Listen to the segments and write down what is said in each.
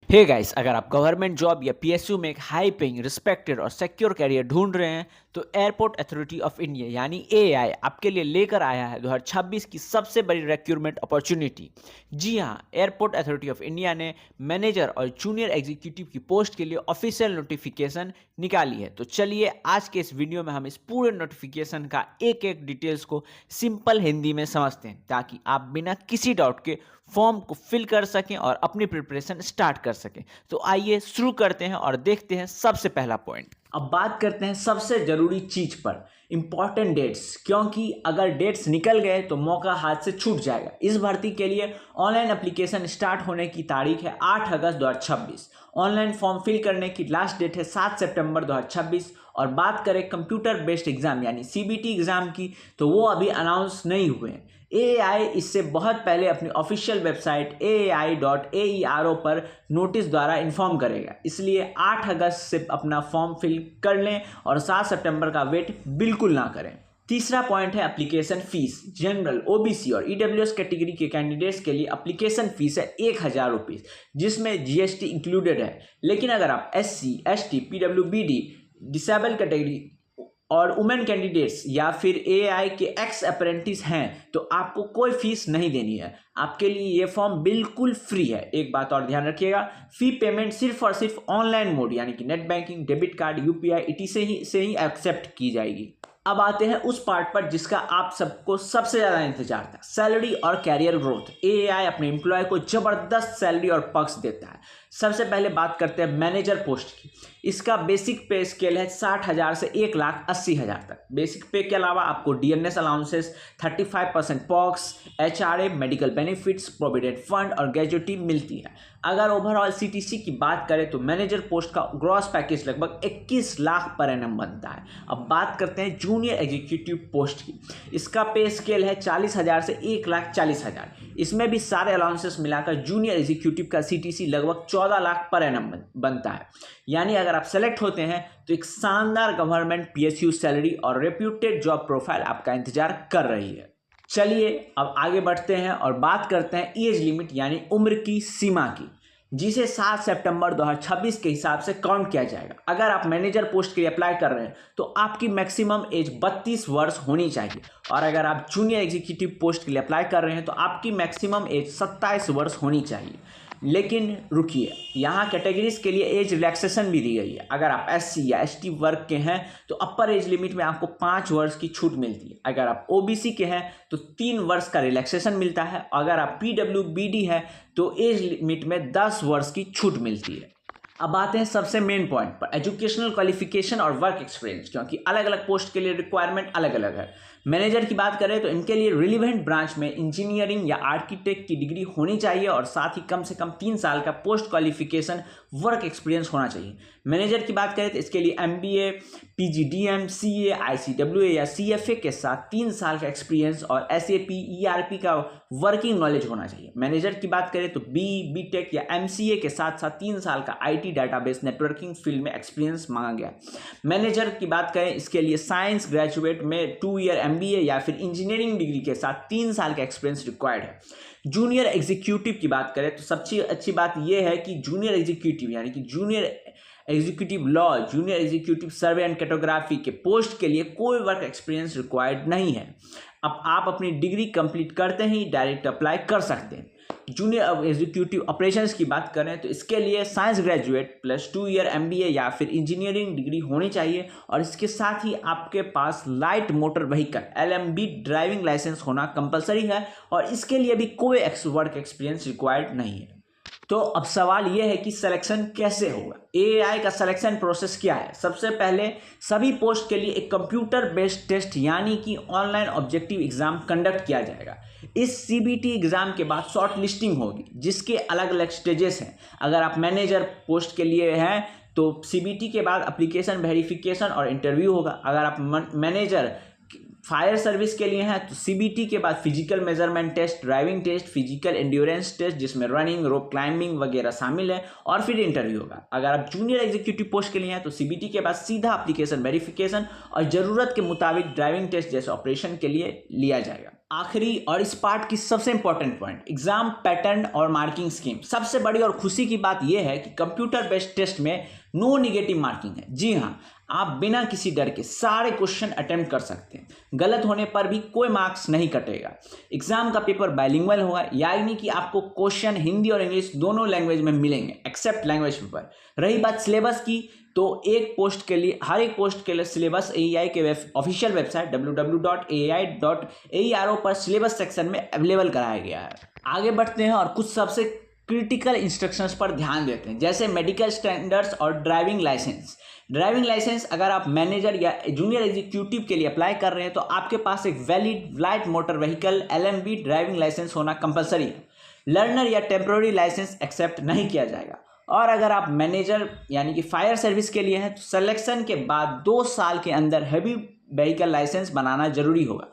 Hey guys, अगर आप government job या पीएसयू में एक हाई पेइंग, रिस्पेक्टेड और सिक्योर करियर ढूंढ रहे हैं तो एयरपोर्ट अथॉरिटी ऑफ इंडिया यानी एआई आपके लिए लेकर आया है 2026 की सबसे बड़ी रिक्रूटमेंट अपॉर्चुनिटी। जी हाँ, एयरपोर्ट अथॉरिटी ऑफ इंडिया ने मैनेजर और जूनियर एग्जीक्यूटिव की पोस्ट के लिए ऑफिशियल नोटिफिकेशन निकाली है। तो चलिए आज के इस वीडियो में हम इस पूरे नोटिफिकेशन का एक एक डिटेल्स को सिंपल हिंदी में समझते हैं ताकि आप बिना किसी डाउट के फॉर्म को फिल कर सकें और अपनी प्रिपरेशन स्टार्ट कर सकें। तो आइए शुरू करते हैं और देखते हैं सबसे पहला पॉइंट। अब बात करते हैं सबसे जरूरी चीज पर, इंपॉर्टेंट डेट्स, क्योंकि अगर डेट्स निकल गए तो मौका हाथ से छूट जाएगा। इस भर्ती के लिए ऑनलाइन एप्लीकेशन स्टार्ट होने की तारीख है 8 अगस्त 2026। ऑनलाइन फॉर्म फिल करने की लास्ट डेट है 7 सितंबर 2026। और बात करें कंप्यूटर बेस्ड एग्जाम यानी सीबीटी एग्जाम की, तो वो अभी अनाउंस नहीं हुए हैं। एआई इससे बहुत पहले अपनी ऑफिशियल वेबसाइट aai.aero पर नोटिस द्वारा इन्फॉर्म करेगा, इसलिए 8 अगस्त से अपना फॉर्म फिल कर लें और 7 सितंबर का वेट बिल्कुल ना करें। तीसरा पॉइंट है एप्लीकेशन फीस। जनरल, ओबीसी और ईडब्ल्यूएस कैटेगरी के कैंडिडेट्स के लिए एप्लीकेशन फीस है 1000 रुपीज़, जिसमें जीएसटी इंक्लूडेड है। लेकिन अगर आप SC, ST, PWBD, disable category और वुमेन कैंडिडेट्स या फिर एआई के एक्स अप्रेंटिस हैं तो आपको कोई फीस नहीं देनी है। आपके लिए ये फॉर्म बिल्कुल फ्री है। एक बात और ध्यान रखिएगा, फी पेमेंट सिर्फ और सिर्फ ऑनलाइन मोड यानी कि net banking, debit card, UPI, ET से ही एक्सेप्ट की जाएगी। अब आते हैं उस पार्ट पर जिसका आप सबको सबसे ज़्यादा इंतजार था, सैलरी और कैरियर ग्रोथ। एआई अपने एम्प्लॉय को ज़बरदस्त सैलरी और पर्क्स देता है। सबसे पहले बात करते हैं मैनेजर पोस्ट की। इसका बेसिक पे स्केल है 60,000 से 1,80,000 तक। बेसिक पे के अलावा आपको DNS allowances, 35% perks, HRA, medical benefits, provident fund और ग्रेजुटी मिलती है। अगर ओवरऑल सीटीसी की बात करें तो मैनेजर पोस्ट का ग्रॉस पैकेज लगभग 21 लाख पर एनम बनता है। अब बात करते हैं जूनियर एग्जीक्यूटिव पोस्ट की। इसका पे स्केल है 40,000 से 1,40,000। इसमें भी सारे अलाउंसेस मिलाकर जूनियर एग्जीक्यूटिव का सीटीसी लगभग 14 लाख पर एनम बनता है। यानी अगर आप सेलेक्ट होते हैं तो एक शानदार गवर्नमेंट पीएसयू सैलरी और रेप्यूटेड जॉब प्रोफाइल आपका इंतजार कर रही है। चलिए अब आगे बढ़ते हैं और बात करते हैं एज लिमिट यानी उम्र की सीमा की, जिसे 7 सितंबर 2026 के हिसाब से काउंट किया जाएगा। अगर आप मैनेजर पोस्ट के लिए अप्लाई कर रहे हैं तो आपकी मैक्सिमम एज 32 वर्ष होनी चाहिए, और अगर आप जूनियर एग्जीक्यूटिव पोस्ट के लिए अप्लाई कर रहे हैं तो आपकी मैक्सिमम एज 27 वर्ष होनी चाहिए। लेकिन रुकिए, यहाँ कैटेगरीज के लिए एज रिलैक्सेशन भी दी गई है। अगर आप एससी या एसटी वर्ग के हैं तो अपर एज लिमिट में आपको 5 वर्ष की छूट मिलती है। अगर आप ओबीसी के हैं तो 3 वर्ष का रिलैक्सेशन मिलता है। अगर आप पीडब्ल्यूबीडी है तो एज लिमिट में 10 वर्ष की छूट मिलती है। अब आते हैं सबसे मेन पॉइंट पर, एजुकेशनल क्वालिफिकेशन और वर्क एक्सपीरियंस, क्योंकि अलग अलग पोस्ट के लिए रिक्वायरमेंट अलग अलग है। मैनेजर की बात करें तो इनके लिए रिलीवेंट ब्रांच में इंजीनियरिंग या आर्किटेक्ट की डिग्री होनी चाहिए और साथ ही कम से कम 3 साल का पोस्ट क्वालिफिकेशन वर्क एक्सपीरियंस होना चाहिए। मैनेजर की बात करें तो इसके लिए एमबीए, पीजीडीएम, सीए, आईसीडब्ल्यूए या सीएफए के साथ 3 साल का एक्सपीरियंस और एसएपी, ईआरपी का वर्किंग नॉलेज होना चाहिए। मैनेजर की बात करें तो बीटेक या एमसीए के साथ साथ 3 साल का आईटी डेटाबेस नेटवर्किंग फील्ड में एक्सपीरियंस मांगा गया। मैनेजर की बात करें, इसके लिए साइंस ग्रेजुएट में 2 ईयर एमबीए या फिर इंजीनियरिंग डिग्री के साथ 3 साल का एक्सपीरियंस रिक्वायर्ड है। जूनियर एग्जीक्यूटिव की बात करें तो सबसे अच्छी बात यह है कि जूनियर एग्जीक्यूटिव यानी कि junior executive law, junior executive survey and cartography के पोस्ट के लिए कोई वर्क एक्सपीरियंस रिक्वायर्ड नहीं है। अब आप अपनी डिग्री कंप्लीट करते ही डायरेक्ट अप्लाई कर सकते हैं। जूनियर एग्जीक्यूटिव ऑपरेशंस की बात करें तो इसके लिए science graduate plus 2 year MBA या फिर इंजीनियरिंग डिग्री होनी चाहिए, और इसके साथ ही आपके पास light motor vehicle LMV driving licence होना कंपलसरी है, और इसके लिए भी कोई वर्क एक्सपीरियंस रिक्वायर्ड नहीं है। तो अब सवाल यह है कि सिलेक्शन कैसे होगा, एआई का सिलेक्शन प्रोसेस क्या है। सबसे पहले सभी पोस्ट के लिए एक कंप्यूटर बेस्ड टेस्ट यानी कि ऑनलाइन ऑब्जेक्टिव एग्जाम कंडक्ट किया जाएगा। इस सीबीटी एग्जाम के बाद शॉर्ट लिस्टिंग होगी, जिसके अलग अलग स्टेजेस हैं। अगर आप मैनेजर पोस्ट के लिए हैं तो सीबीटी के बाद एप्लीकेशन वेरिफिकेशन और इंटरव्यू होगा। अगर आप मैनेजर फायर सर्विस के लिए हैं तो सीबीटी के बाद physical measurement test, driving test, physical endurance test जिसमें रनिंग, रोप क्लाइंबिंग वगैरह शामिल है, और फिर इंटरव्यू होगा। अगर आप जूनियर एग्जीक्यूटिव पोस्ट के लिए हैं तो सीबीटी के बाद सीधा एप्लीकेशन वेरिफिकेशन और ज़रूरत के मुताबिक ड्राइविंग टेस्ट जैसे ऑपरेशन के लिए लिया जाएगा। आखिरी और इस पार्ट की सबसे इंपॉर्टेंट पॉइंट, एग्जाम पैटर्न और मार्किंग स्कीम। सबसे बड़ी और खुशी की बात यह है कि कंप्यूटर बेस्ड टेस्ट में नो नेगेटिव मार्किंग है। जी हाँ, आप बिना किसी डर के सारे क्वेश्चन अटेम्प्ट कर सकते हैं। गलत होने पर भी कोई मार्क्स नहीं कटेगा। एग्जाम का पेपर बाइलिंगुअल होगा, यानी कि आपको क्वेश्चन हिंदी और इंग्लिश दोनों लैंग्वेज में मिलेंगे एक्सेप्ट लैंग्वेज पेपर। रही बात सिलेबस की, तो हर एक पोस्ट के लिए सिलेबस AEI के ऑफिशियल वेबसाइट www.aei.aero पर सिलेबस सेक्शन में अवेलेबल कराया गया है। आगे बढ़ते हैं और कुछ सबसे क्रिटिकल इंस्ट्रक्शंस पर ध्यान देते हैं, जैसे मेडिकल स्टैंडर्ड्स और ड्राइविंग लाइसेंस। ड्राइविंग लाइसेंस अगर आप मैनेजर या जूनियर एग्जीक्यूटिव के लिए अप्लाई कर रहे हैं तो आपके पास एक valid light motor vehicle LMV driving licence होना कंपलसरी है। लर्नर या टेम्पररी लाइसेंस एक्सेप्ट नहीं किया जाएगा। और अगर आप मैनेजर यानी कि फायर सर्विस के लिए हैं तो सिलेक्शन के बाद 2 साल के अंदर हैवी व्हीकल लाइसेंस बनाना जरूरी होगा।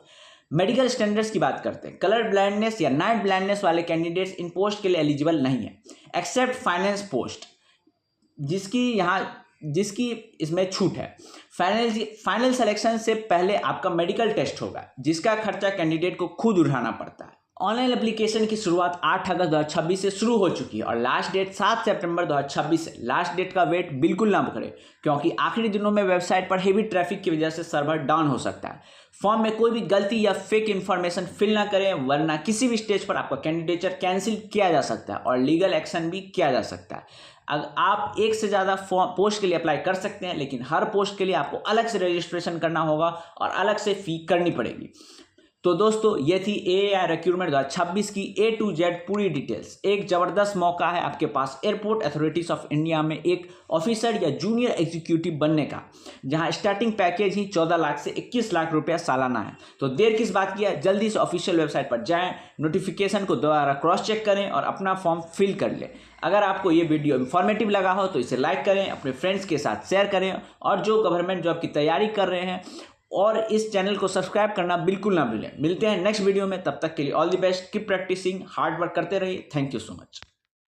मेडिकल स्टैंडर्ड्स की बात करते हैं। कलर ब्लाइंडनेस या नाइट ब्लाइंडनेस वाले कैंडिडेट्स इन पोस्ट के लिए एलिजिबल नहीं है एक्सेप्ट फाइनेंस पोस्ट, जिसकी इसमें छूट है। फाइनल सिलेक्शन से पहले आपका मेडिकल टेस्ट होगा, जिसका खर्चा कैंडिडेट को खुद उठाना पड़ता है। ऑनलाइन एप्लीकेशन की शुरुआत 8 अगस्त 2026 से शुरू हो चुकी है और लास्ट डेट 7 सितंबर 2026 है। लास्ट डेट का वेट बिल्कुल ना पकड़े, क्योंकि आखिरी दिनों में वेबसाइट पर हेवी ट्रैफिक की वजह से सर्वर डाउन हो सकता है। फॉर्म में कोई भी गलती या फेक इंफॉर्मेशन फिल ना करें, वरना किसी भी स्टेज पर आपका कैंडिडेचर कैंसिल किया जा सकता है और लीगल एक्शन भी किया जा सकता है। अगर आप एक से ज़्यादा पोस्ट के लिए अप्लाई कर सकते हैं, लेकिन हर पोस्ट के लिए आपको अलग से रजिस्ट्रेशन करना होगा और अलग से फी करनी पड़ेगी। तो दोस्तों, ये थी AAI रिक्रूटमेंट 2026 की A to Z पूरी डिटेल्स। एक ज़बरदस्त मौका है आपके पास एयरपोर्ट अथॉरिटीज़ ऑफ इंडिया में एक ऑफिसर या जूनियर एग्जीक्यूटिव बनने का, जहां स्टार्टिंग पैकेज ही 14 लाख से 21 लाख रुपया सालाना है। तो देर किस बात की है, जल्दी से ऑफिशियल वेबसाइट पर जाएं, नोटिफिकेशन को दोबारा क्रॉस चेक करें और अपना फॉर्म फिल कर लें। अगर आपको ये वीडियो इन्फॉर्मेटिव लगा हो तो इसे लाइक करें, अपने फ्रेंड्स के साथ शेयर करें और जो गवर्नमेंट जॉब की तैयारी कर रहे हैं और इस चैनल को सब्सक्राइब करना बिल्कुल ना भूलें। मिलते हैं नेक्स्ट वीडियो में, तब तक के लिए all the best, keep practising, hard work करते रहिए। Thank you so much.